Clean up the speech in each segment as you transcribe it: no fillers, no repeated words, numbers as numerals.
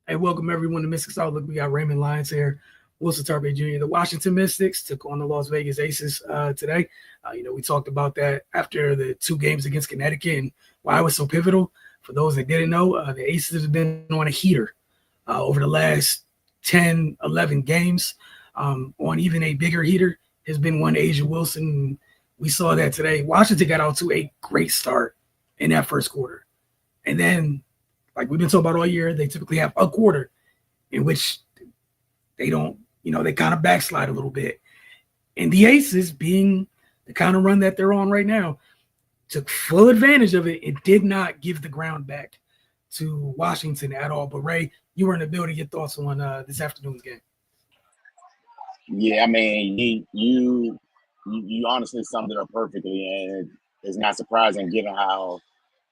Hey, welcome everyone to Mystics Outlook. We got Raymond Lyons here, Wilson Tarpe Jr. The Washington Mystics took on the Las Vegas Aces today. We talked about that after the two games against Connecticut and why it was so pivotal. For those that didn't know, the Aces have been on a heater over the last 10, 11 games. On even a bigger heater has been one A'ja Wilson. We saw that today. Washington got out to a great start in that first quarter. And then, like we've been talking about all year, they typically have a quarter in which they don't, they kind of backslide a little bit. And the Aces, being the kind of run that they're on right now, took full advantage of it and did not give the ground back to Washington at all. But Ray, you were in the building. Your thoughts on this afternoon's game? Yeah, I mean, you honestly summed it up perfectly, and it's not surprising given how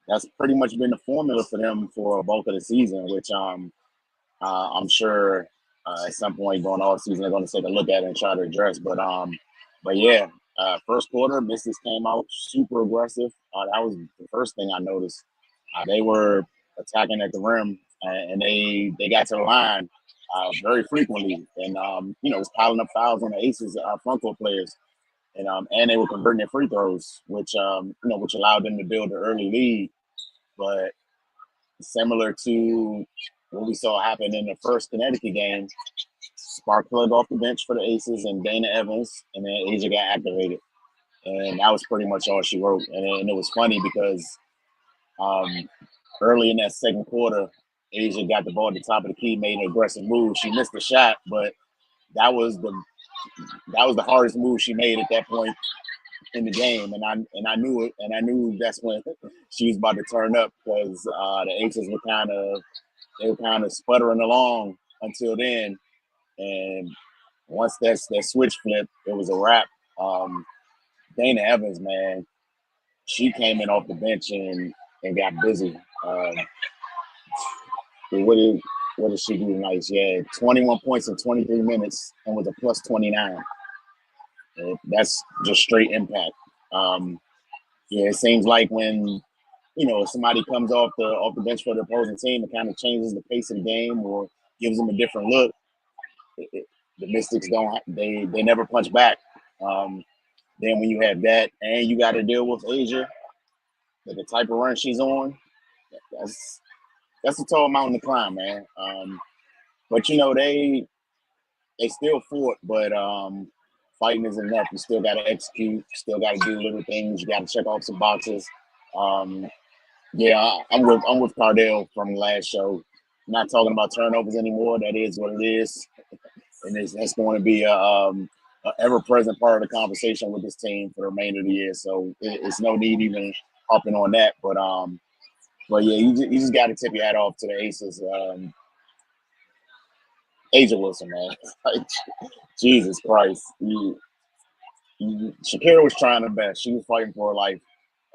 that's pretty much been the formula for them for a bulk of the season, which I'm sure at some point during the off season they're going to take a look at it and try to address. But yeah, first quarter, Mystics came out super aggressive. That was the first thing I noticed. They were attacking at the rim, and they got to the line very frequently, and was piling up fouls on the Aces front court players, and they were converting their free throws, which which allowed them to build an early lead. But similar to what we saw happen in the first Connecticut game, Spark plugged off the bench for the Aces and Dana Evans, and then A'ja got activated. And that was pretty much all she wrote. And it was funny because early in that second quarter, A'ja got the ball at the top of the key, made an aggressive move. She missed the shot, but that was the hardest move she made at that point in the game, and I knew it, and I knew that's when she was about to turn up because the Aces were kind of sputtering along until then, and once that switch flipped, it was a wrap. Dana Evans, man, she came in off the bench and got busy. What did she do tonight? She had 21 points in 23 minutes and was a plus 29. That's just straight impact. It seems like when somebody comes off the bench for the opposing team, it kind of changes the pace of the game or gives them a different look. The Mystics they never punch back. Then when you have that and you got to deal with A'ja, the type of run she's on, that's a tall mountain to climb, man. But they still fought, but fighting isn't enough. You still got to execute. You still got to do little things. You got to check off some boxes. I'm with Cardell from the last show. Not talking about turnovers anymore. That is what it is, and that's going to be a ever-present part of the conversation with this team for the remainder of the year. So it's no need even hopping on that. But yeah, you just got to tip your hat off to the Aces. A'ja Wilson, man. Like, Jesus Christ. Shakira was trying her best. She was fighting for her life.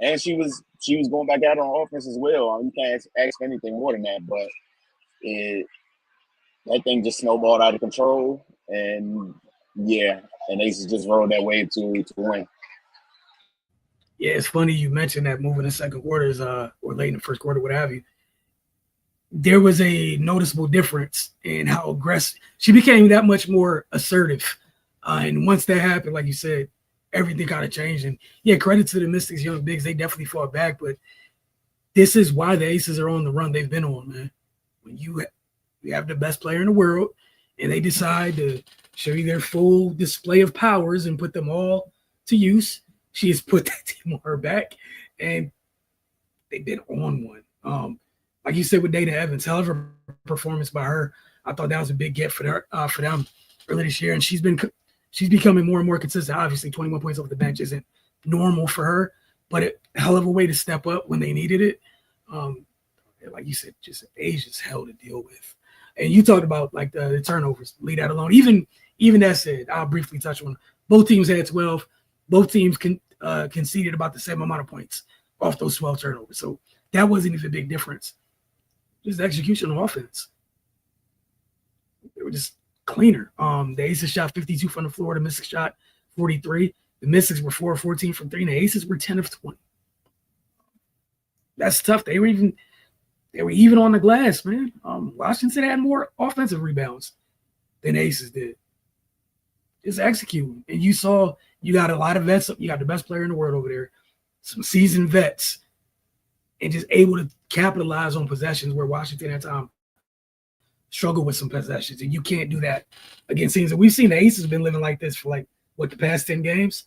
And she was going back out on offense as well. You can't ask for anything more than that. But that thing just snowballed out of control. And Aces just rode that wave to win. Yeah, it's funny you mentioned that moving in second quarters or late in the first quarter, what have you. There was a noticeable difference in how aggressive she became, that much more assertive. And once that happened, like you said, everything kind of changed. And yeah, credit to the Mystics young bigs. They definitely fought back, but this is why the Aces are on the run they've been on, man. When you have the best player in the world and they decide to show you their full display of powers and put them all to use, she has put that team on her back and they've been on one. Like you said with Dana Evans, hell of a performance by her. I thought that was a big get for them early this year, and she's becoming more and more consistent. Obviously, 21 points off the bench isn't normal for her, but a hell of a way to step up when they needed it. Like you said, just Asia's hell to deal with. And you talked about like the turnovers, leave that alone. Even that said, I'll briefly touch on both teams had 12. Both teams conceded about the same amount of points off those 12 turnovers. So that wasn't even a big difference. Just execution on offense. They were just cleaner. The Aces shot 52 from the floor. The Mystics shot 43. The Mystics were 4 of 14 from 3, and the Aces were 10 of 20. That's tough. They were even They were even on the glass, man. Washington had more offensive rebounds than Aces did. Just executing. And you saw you got a lot of vets. You got the best player in the world over there, some seasoned vets, and just able to capitalize on possessions where Washington at time struggle with some possessions. And you can't do that against teams. And we've seen the Aces been living like this for the past 10 games.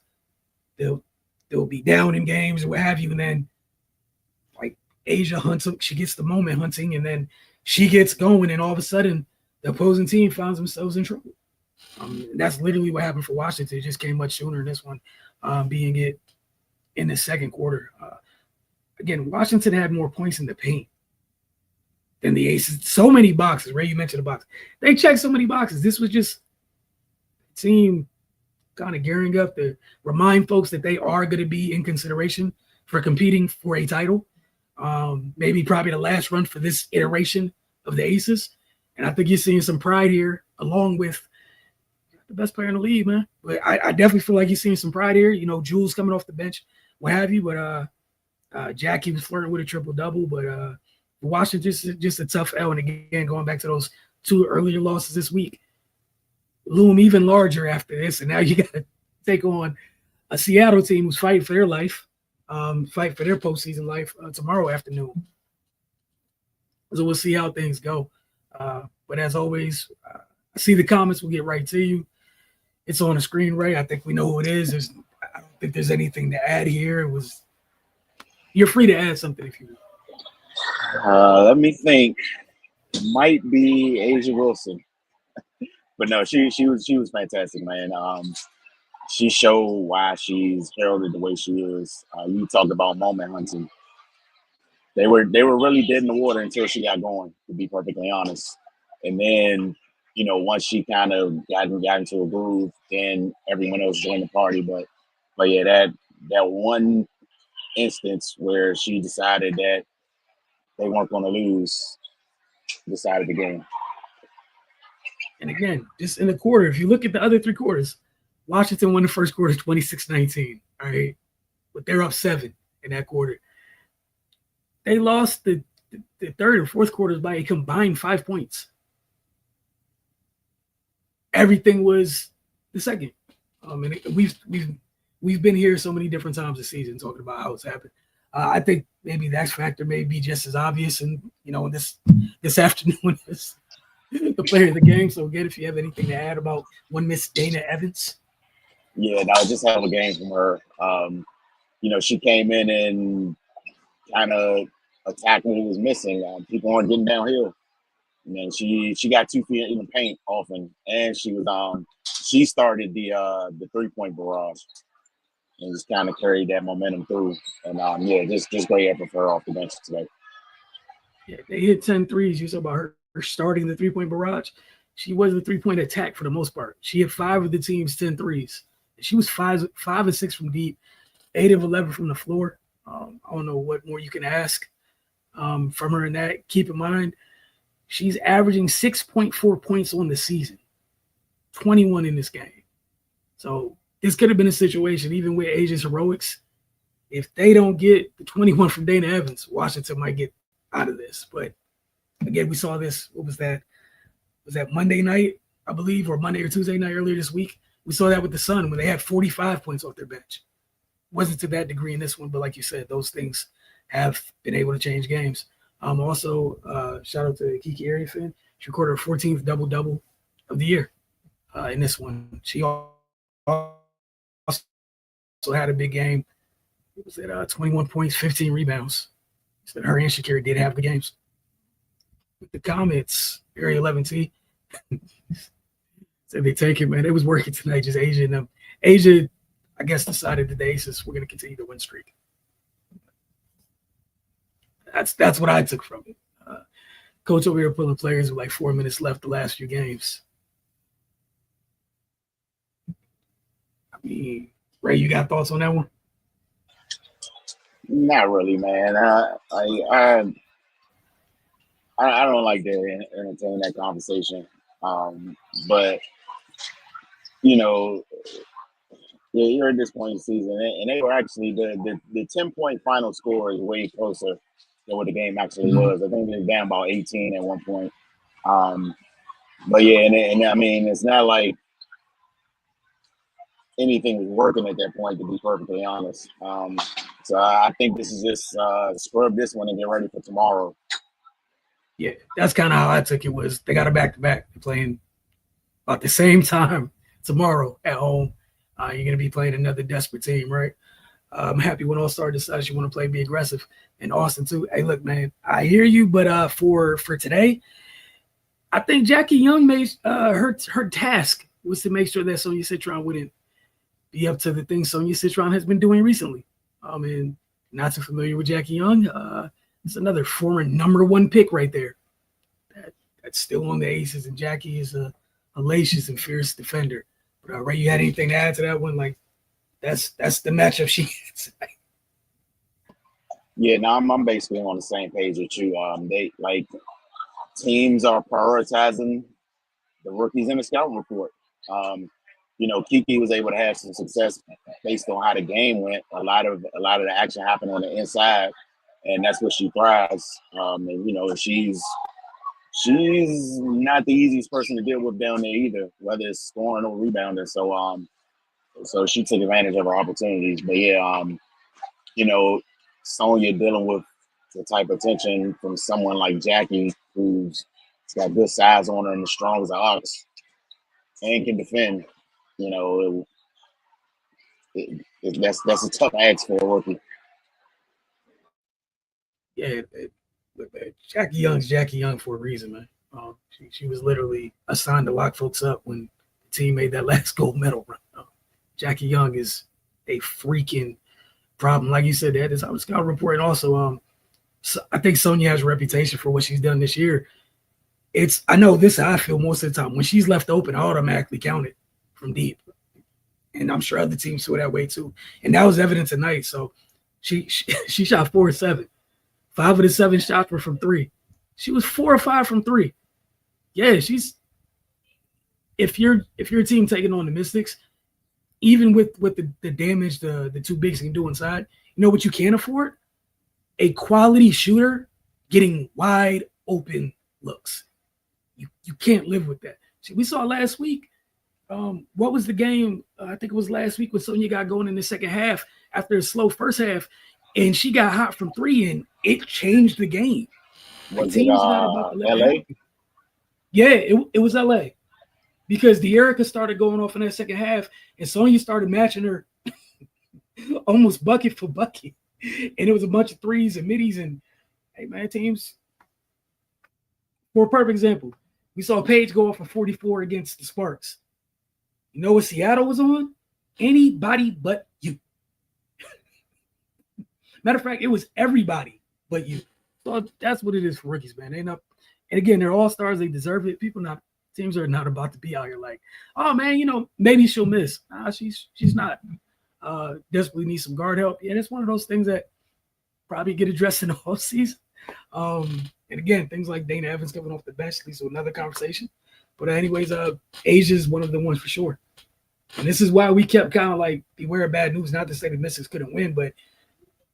They'll be down in games or what have you, and then like Asia hunts them, she gets the moment hunting, and then she gets going, and all of a sudden the opposing team finds themselves in trouble. That's literally what happened for Washington. It just came much sooner in this one, being it in the second quarter. Again, Washington had more points in the paint than the Aces. So many boxes. Ray, you mentioned the box. They checked so many boxes. This was just a team kind of gearing up to remind folks that they are going to be in consideration for competing for a title. Maybe probably the last run for this iteration of the Aces. And I think you're seeing some pride here along with the best player in the league, man. But I definitely feel like you're seeing some pride here. You know, Jules coming off the bench, what have you. But Jackie was flirting with a triple-double. But Washington just a tough L. And again, going back to those two earlier losses this week, loom even larger after this. And now you got to take on a Seattle team who's fighting for their life, fight for their postseason life tomorrow afternoon. So we'll see how things go. But as always, I see the comments. We'll get right to you. It's on the screen, right? I think we know who it is. I don't think there's anything to add here. You're free to add something if you want. Let me think. It might be Asia Wilson, but no, she was fantastic, man. She showed why she's heralded the way she is. You talked about moment hunting. They were really dead in the water until she got going, to be perfectly honest. And then, once she kind of got into a groove, then everyone else joined the party. But yeah, that one instance where she decided that they weren't going to lose, decided the game. And again, just in the quarter, if you look at the other three quarters, Washington won the first quarter 26-19, all right? But they're up 7 in that quarter. They lost the third and fourth quarters by a combined 5 points. Everything was the second. And we've been here so many different times this season talking about how it's happened. I think maybe the X factor may be just as obvious, and this afternoon is the player of the game. So again, if you have anything to add about one Miss Dana Evans. Yeah, no, just have a game from her. She came in and kind of attacked what was missing. People aren't getting downhill. And then she got 2 feet in the paint often, and she started the 3-point barrage and just kind of carried that momentum through. And just great effort for her off the bench today. Yeah, they hit 10 threes. You saw about her starting the 3-point barrage. She was the 3-point attack for the most part. She hit 5 of the team's 10 threes. She was 5 of 6 from deep, 8 of 11 from the floor. I don't know what more you can ask from her in that. Keep in mind, she's averaging 6.4 points on the season, 21 in this game. So this could have been a situation, even with Asia's heroics. If they don't get the 21 from Dana Evans, Washington might get out of this. But again, we saw this. What was that? Was that Monday night, I believe, or Monday or Tuesday night earlier this week? We saw that with the Sun when they had 45 points off their bench. Wasn't to that degree in this one, but like you said, those things have been able to change games. Also, shout out to Kiki Ariafin. She recorded her 14th double-double of the year in this one. She also had a big game. It was at 21 points, 15 rebounds. So her and Shakira did have the games. With the comments, Area 11T said they take it, man. It was working tonight, just Asia and them. Asia, I guess, decided that the Aces were going to continue the win streak. That's what I took from it. Coach over here pulling players with like 4 minutes left the last few games. I mean, Ray, you got thoughts on that one? Not really, man. I don't like to entertain that conversation. But you're at this point in the season, and they were actually the 10-point final score is way closer than what the game actually was. I think they were down about 18 at one point. But yeah, and I mean, it's not like anything was working at that point, to be perfectly honest. So I think this is just scrub this one and get ready for tomorrow. Yeah, that's kind of how I took it. Was they got a back-to-back playing about the same time tomorrow at home. You're going to be playing another desperate team, right? I'm happy when All-Star decides you want to play, be aggressive. And Austin, too. Hey, look, man, I hear you, but for today, I think Jackie Young made her task was to make sure that Sonia Citron wouldn't be up to the things Sonia Citron has been doing recently. And not too familiar with Jackie Young. It's another former #1 pick right there. That's still on the Aces, and Jackie is a hellacious and fierce defender. But Ray, you had anything to add to that one? Like, that's the matchup she gets. Yeah, no, I'm basically on the same page with you. They like teams are prioritizing the rookies in the scouting report. Kiki was able to have some success based on how the game went. A lot of the action happened on the inside, and that's what she thrives. She's not the easiest person to deal with down there either, whether it's scoring or rebounding. So she took advantage of her opportunities. But yeah, Sonya dealing with the type of tension from someone like Jackie, who's got good size on her and as strong as an ox and can defend. That's a tough ask for a rookie. Yeah, look, man, Jackie Young's Jackie Young for a reason, man. She was literally assigned to lock folks up when the team made that last gold medal run. Jackie Young is a freaking problem. Like you said, that is how the scout report. And also, I think Sonya has a reputation for what she's done this year. I know this is how I feel most of the time. When she's left open, I automatically count it from deep. And I'm sure other teams feel that way too. And that was evident tonight. So she shot 4 of 7. 5 of the 7 shots were from 3. She was 4 or 5 from 3. Yeah, if you're a team taking on the Mystics, even with the damage the two bigs can do inside, you know what you can't afford? A quality shooter getting wide open looks. You can't live with that. See, we saw last week. What was the game? I think it was last week when Sonya got going in the second half after a slow first half, and she got hot from 3, and it changed the game. Was it LA? Yeah, it was LA. Because De'Erica started going off in that second half, and Sonya started matching her almost bucket for bucket. And it was a bunch of threes and middies. And, hey, man, teams, for a perfect example, we saw Paige go off for 44 against the Sparks. You know what Seattle was on? Anybody but you. Matter of fact, it was everybody but you. So that's what it is for rookies, man. And again, they're all-stars. They deserve it. Teams are not about to be out here like, oh, man, maybe she'll miss. Nah, she's not. Desperately needs some guard help. And it's one of those things that probably get addressed in the whole season. And again, things like Dana Evans coming off the bench leads to another conversation. But anyways, Asia is one of the ones for sure. And this is why we kept kind of like beware of bad news. Not to say the Mystics couldn't win, but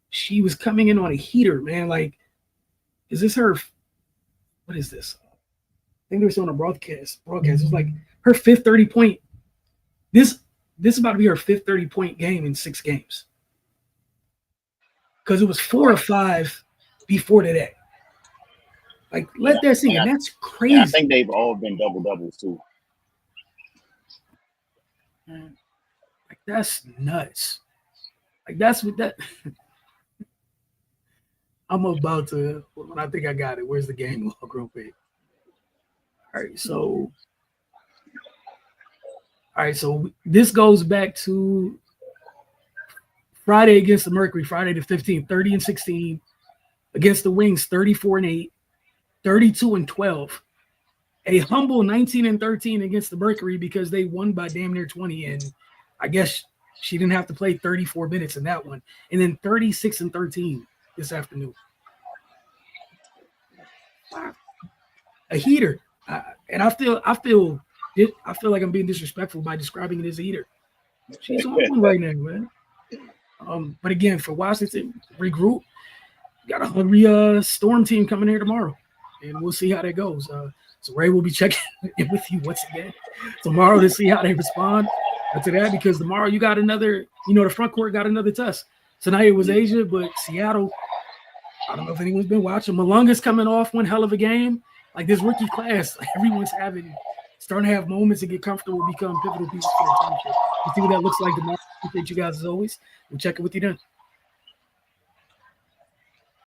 she was coming in on a heater, man. Like, is this her? What is this? I think they were on a broadcast. It was like her 5th 30-point. This is about to be her 5th 30-point game in 6 games. Because it was 4 or 5 before today. Like, let that sink. And that's crazy. Yeah, I think they've all been double-doubles too. Man, like, that's nuts. Like, that's what that. I'm about to, when I think I got it, where's the game log real quick? All right, so this goes back to Friday against the Mercury, Friday the 15th, 30-16. Against the Wings, 34-8, 32-12. A humble 19-13 against the Mercury because they won by damn near 20. And I guess she didn't have to play 34 minutes in that one. And then 36-13 this afternoon. A heater. And I feel like I'm being disrespectful by describing it as a heater. She's on one right now, man. But again, for Washington regroup, got a hungry Storm team coming here tomorrow, and we'll see how that goes. So Ray will be checking in with you once again tomorrow to see how they respond to that, because tomorrow you got another, the front court got another test. Tonight it was Asia, but Seattle, I don't know if anyone's been watching. Malunga's coming off one hell of a game. Like this rookie class, everyone's starting to have moments and get comfortable, become pivotal pieces for the championship. You see what that looks like tomorrow. Appreciate you guys as always. We'll check it with you then.